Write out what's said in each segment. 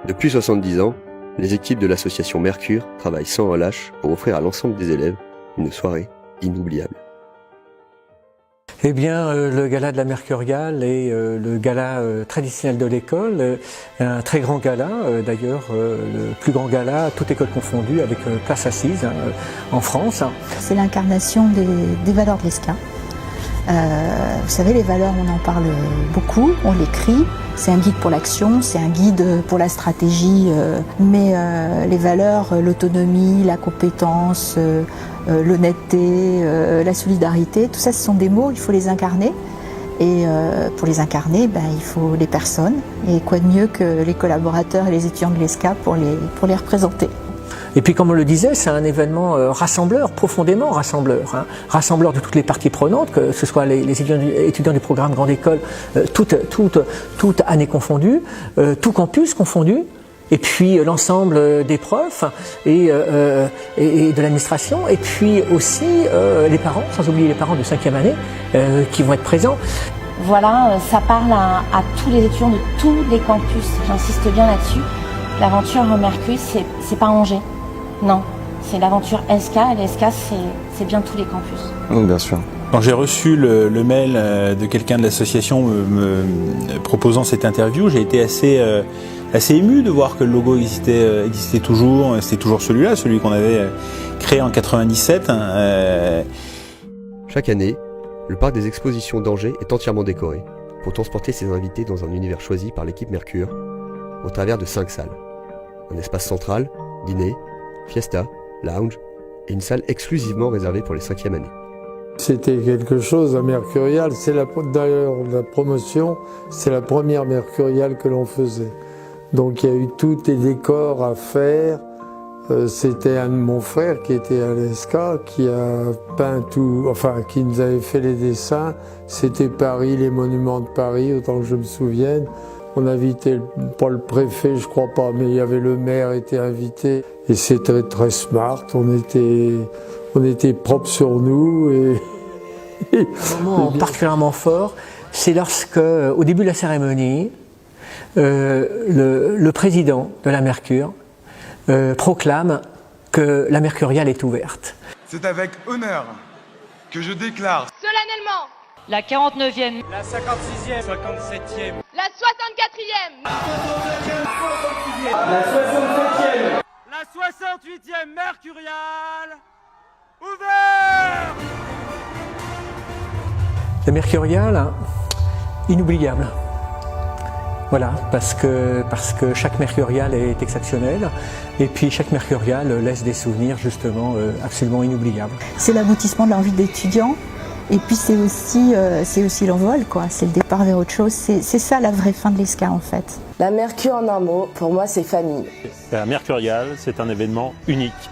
Depuis 70 ans, les équipes de l'association Mercure travaillent sans relâche pour offrir à l'ensemble des élèves une soirée inoubliable. Eh bien, le gala de la Mercuriale est le gala traditionnel de l'école, un très grand gala, d'ailleurs le plus grand gala, toute école confondue, avec place assise en France. C'est l'incarnation des valeurs de l'ESCA. Vous savez, les valeurs, on en parle beaucoup, on l'écrit. C'est un guide pour l'action, c'est un guide pour la stratégie, mais les valeurs, l'autonomie, la compétence, l'honnêteté, la solidarité, tout ça, ce sont des mots, il faut les incarner. Et pour les incarner, il faut les personnes. Et quoi de mieux que les collaborateurs et les étudiants de l'ESCA pour les représenter. Et puis, comme on le disait, c'est un événement rassembleur, profondément rassembleur. Rassembleur de toutes les parties prenantes, que ce soit les étudiants du programme Grande École, toute année confondue, tout campus confondu, et puis l'ensemble des profs et de l'administration, et puis aussi les parents, sans oublier les parents de 5e année, qui vont être présents. Voilà, ça parle à tous les étudiants de tous les campus, j'insiste bien là-dessus. L'aventure Mercure, c'est pas Angers. Non, c'est l'aventure ESCA, et l'ESCA, c'est bien tous les campus. Oui, bien sûr. Quand j'ai reçu le mail de quelqu'un de l'association me proposant cette interview, j'ai été assez ému de voir que le logo existait toujours. C'était toujours celui-là, celui qu'on avait créé en 97. Chaque année, le parc des expositions d'Angers est entièrement décoré pour transporter ses invités dans un univers choisi par l'équipe Mercure au travers de 5 salles. Un espace central, dîner, fiesta, lounge et une salle exclusivement réservée pour les 5e années. C'était quelque chose, la Mercuriale, d'ailleurs la promotion, c'est la première Mercuriale que l'on faisait. Donc il y a eu tous les décors à faire. C'était un de mon frère qui était à l'ESCA, qui a peint tout, enfin qui nous avait fait les dessins. C'était Paris, les monuments de Paris, autant que je me souvienne. On invitait, pas le préfet, je crois pas, mais il y avait le maire était invité. Et c'était très smart, on était propre sur nous. Un moment particulièrement fort, c'est lorsque, au début de la cérémonie, le président de la Mercure proclame que la Mercuriale est ouverte. C'est avec honneur que je déclare solennellement la 49e, la 56e, 57e, la 64e, la 67e, la 68e Mercuriale ouverte. La Mercuriale, inoubliable. Voilà, parce que chaque Mercuriale est exceptionnelle, et puis chaque Mercuriale laisse des souvenirs justement absolument inoubliables. C'est l'aboutissement de l'envie d'étudiant. Et puis c'est aussi l'envol, quoi. C'est le départ vers autre chose. C'est ça la vraie fin de l'ESCA en fait. La Mercure en un mot, pour moi c'est famille. La Mercuriale, c'est un événement unique.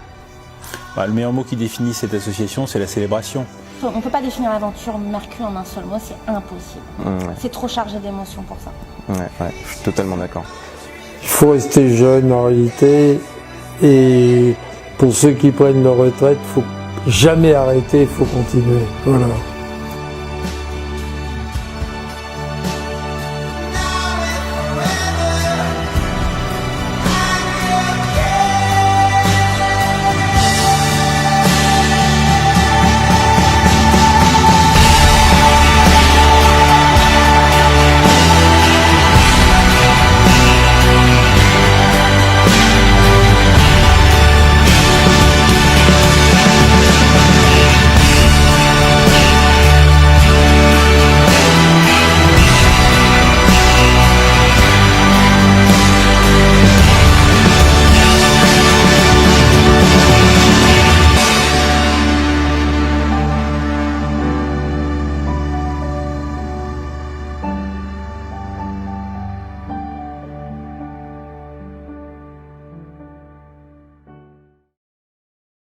Le meilleur mot qui définit cette association, c'est la célébration. On ne peut pas définir l'aventure Mercure en un seul mot, c'est impossible. Ouais. C'est trop chargé d'émotions pour ça. Ouais, je suis totalement d'accord. Il faut rester jeune en réalité, et pour ceux qui prennent leur retraite, il faut jamais arrêter, il faut continuer. Voilà.